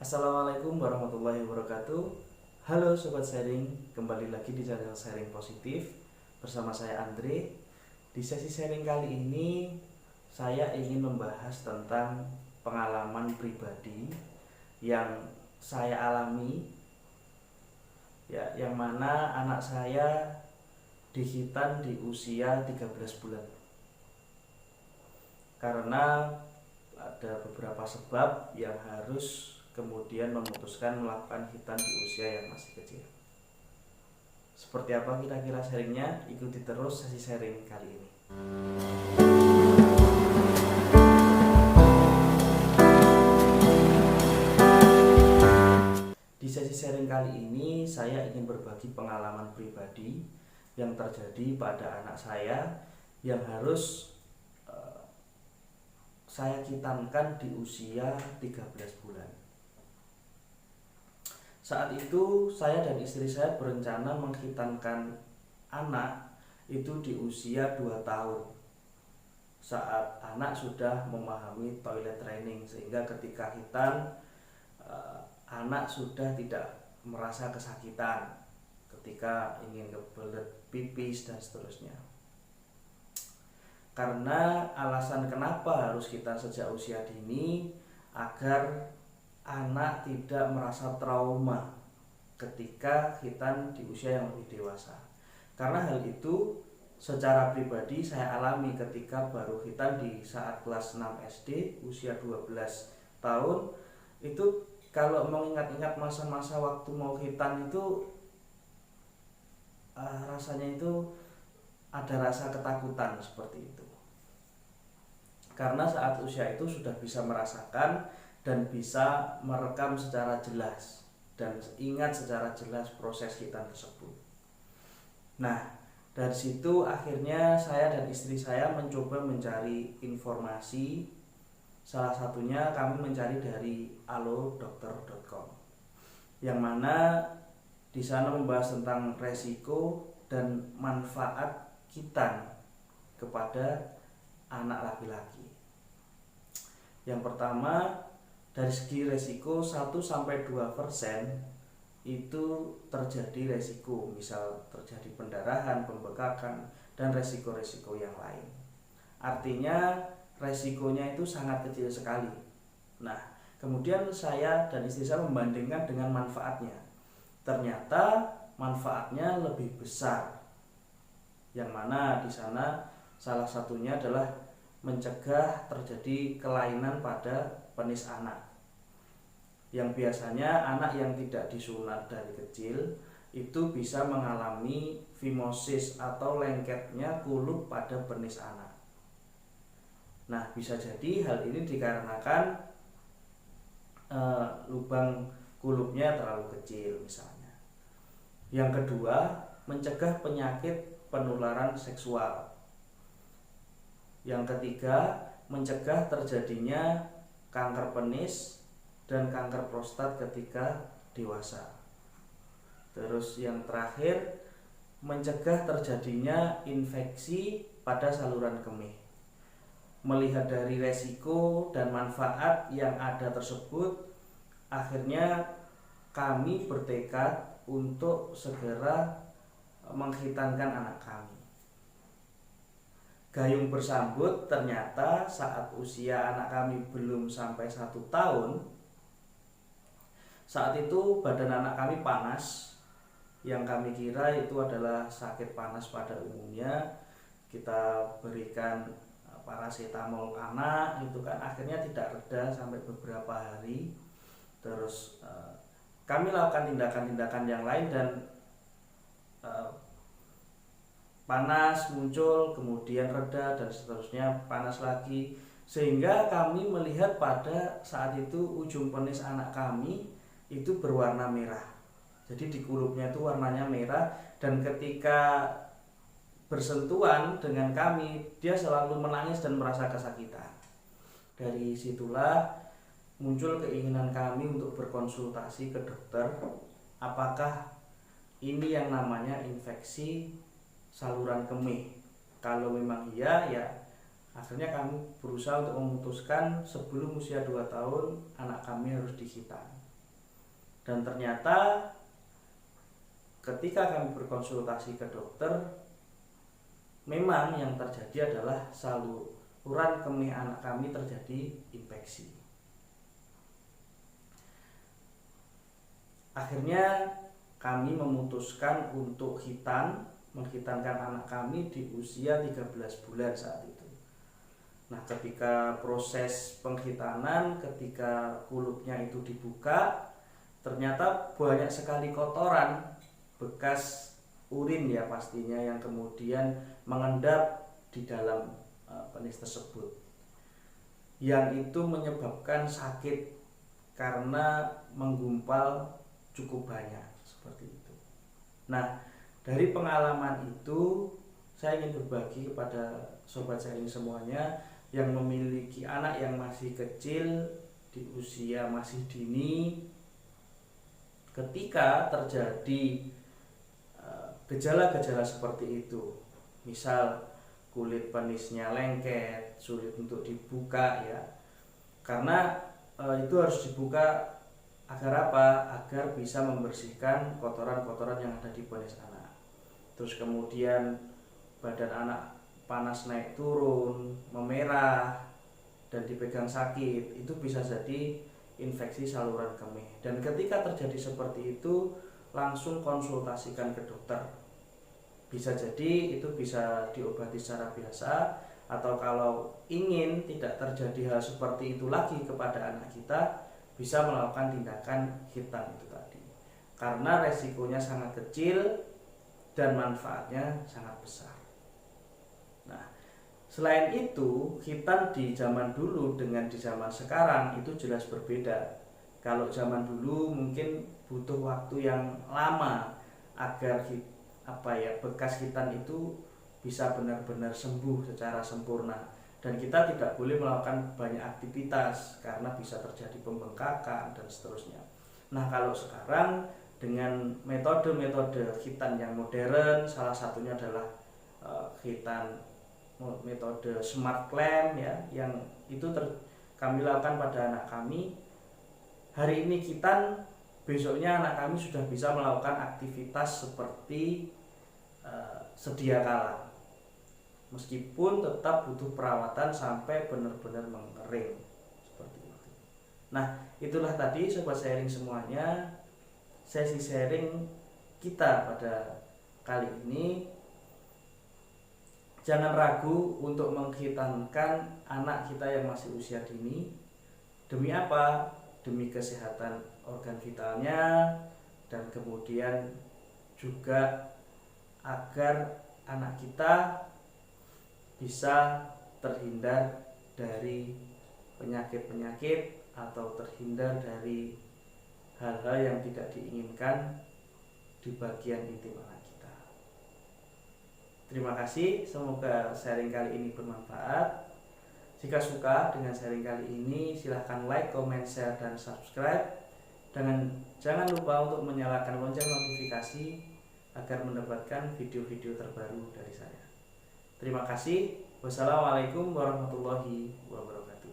Assalamualaikum warahmatullahi wabarakatuh. Halo Sobat Sharing, kembali lagi di channel Sharing Positif bersama saya Andre. Di sesi sharing kali ini saya ingin membahas tentang pengalaman pribadi yang saya alami, ya, yang mana anak saya dihitan di usia 13 bulan. Karena ada beberapa sebab yang harus kemudian memutuskan melakukan hitan di usia yang masih kecil. Seperti apa kira-kira sharingnya? Ikuti terus sesi sharing kali ini. Di sesi sharing kali ini saya ingin berbagi pengalaman pribadi yang terjadi pada anak saya yang harus saya hitankan di usia 13 bulan. Saat itu saya dan istri saya berencana menghitankan anak itu di usia 2 tahun. Saat anak sudah memahami toilet training, sehingga ketika hitan anak sudah tidak merasa kesakitan ketika ingin kebelet pipis dan seterusnya. Karena alasan kenapa harus hitan sejak usia dini, agar anak tidak merasa trauma ketika hitan di usia yang lebih dewasa. Karena hal itu secara pribadi saya alami ketika baru hitan di saat kelas 6 SD usia 12 tahun. Itu kalau mengingat-ingat masa-masa waktu mau hitan itu rasanya itu ada rasa ketakutan seperti itu. Karena saat usia itu sudah bisa merasakan dan bisa merekam secara jelas dan ingat secara jelas proses hitan tersebut. Nah, dari situ akhirnya saya dan istri saya mencoba mencari informasi. Salah satunya kami mencari dari alodokter.com, yang mana di sana membahas tentang resiko dan manfaat hitan kepada anak laki-laki. Yang pertama, dari segi resiko 1-2% itu terjadi resiko, misal terjadi pendarahan, pembekakan, dan resiko-resiko yang lain. Artinya resikonya itu sangat kecil sekali. Nah, kemudian saya dan istri saya membandingkan dengan manfaatnya. Ternyata manfaatnya lebih besar. Yang mana di sana salah satunya adalah mencegah terjadi kelainan pada penis anak. Yang biasanya anak yang tidak disunat dari kecil itu bisa mengalami fimosis atau lengketnya kulup pada penis anak. Nah, bisa jadi hal ini dikarenakan lubang kulupnya terlalu kecil misalnya. Yang kedua, mencegah penyakit penularan seksual. Yang ketiga, mencegah terjadinya kanker penis dan kanker prostat ketika dewasa. Terus yang terakhir, mencegah terjadinya infeksi pada saluran kemih. Melihat dari resiko dan manfaat yang ada tersebut, akhirnya kami bertekad untuk segera menghitankan anak kami. Gayung bersambut, ternyata saat usia anak kami belum sampai 1 tahun, saat itu badan anak kami panas. Yang kami kira itu adalah sakit panas pada umumnya. Kita berikan paracetamol anak, itu kan akhirnya tidak reda sampai beberapa hari. Terus kami lakukan tindakan-tindakan yang lain dan panas muncul, kemudian reda, dan seterusnya panas lagi, sehingga kami melihat pada saat itu ujung penis anak kami itu berwarna merah. Jadi di kulupnya itu warnanya merah, dan ketika bersentuhan dengan kami dia selalu menangis dan merasa kesakitan. Dari situlah muncul keinginan kami untuk berkonsultasi ke dokter, apakah ini yang namanya infeksi saluran kemih. Kalau memang iya, ya akhirnya kami berusaha untuk memutuskan sebelum usia 2 tahun anak kami harus dihitan. Dan ternyata ketika kami berkonsultasi ke dokter, memang yang terjadi adalah saluran kemih anak kami terjadi infeksi. Akhirnya kami memutuskan untuk menghitankan anak kami di usia 13 bulan saat itu. Nah, ketika proses penghitanan, ketika kulupnya itu dibuka, ternyata banyak sekali kotoran, bekas urin ya pastinya, yang kemudian mengendap di dalam penis tersebut, yang itu menyebabkan sakit karena menggumpal cukup banyak seperti itu. Nah, dari pengalaman itu saya ingin berbagi kepada sobat sharing semuanya yang memiliki anak yang masih kecil di usia masih dini. Ketika terjadi gejala-gejala seperti itu, misal kulit penisnya lengket, sulit untuk dibuka ya, karena itu harus dibuka agar apa? Agar bisa membersihkan kotoran-kotoran yang ada di penis anak. Terus kemudian badan anak panas naik turun, memerah, dan dipegang sakit, itu bisa jadi infeksi saluran kemih. Dan ketika terjadi seperti itu, langsung konsultasikan ke dokter. Bisa jadi itu bisa diobati secara biasa, atau kalau ingin tidak terjadi hal seperti itu lagi kepada anak kita, bisa melakukan tindakan hitan itu tadi, karena resikonya sangat kecil dan manfaatnya sangat besar. Nah, selain itu, hitan di zaman dulu dengan di zaman sekarang itu jelas berbeda. Kalau zaman dulu mungkin butuh waktu yang lama agar bekas hitan itu bisa benar-benar sembuh secara sempurna, dan kita tidak boleh melakukan banyak aktivitas karena bisa terjadi pembengkakan dan seterusnya. Nah, kalau sekarang dengan metode-metode hitan yang modern, salah satunya adalah hitan metode smart clamp ya, yang itu kami lakukan pada anak kami. Hari ini hitan, besoknya anak kami sudah bisa melakukan aktivitas seperti sedia kala, meskipun tetap butuh perawatan sampai benar-benar mengering seperti itu. Nah, itulah tadi sobat sharing semuanya, sesi sharing kita pada kali ini. Jangan ragu untuk menghitankan anak kita yang masih usia dini. Demi apa? Demi kesehatan organ vitalnya, dan kemudian juga agar anak kita bisa terhindar dari penyakit-penyakit atau terhindar dari hal-hal yang tidak diinginkan di bagian intim anak kita. Terima kasih, semoga sharing kali ini bermanfaat. Jika suka dengan sharing kali ini, silahkan like, comment, share, dan subscribe. Jangan lupa untuk menyalakan lonceng notifikasi agar mendapatkan video-video terbaru dari saya. Terima kasih. Wassalamualaikum warahmatullahi wabarakatuh.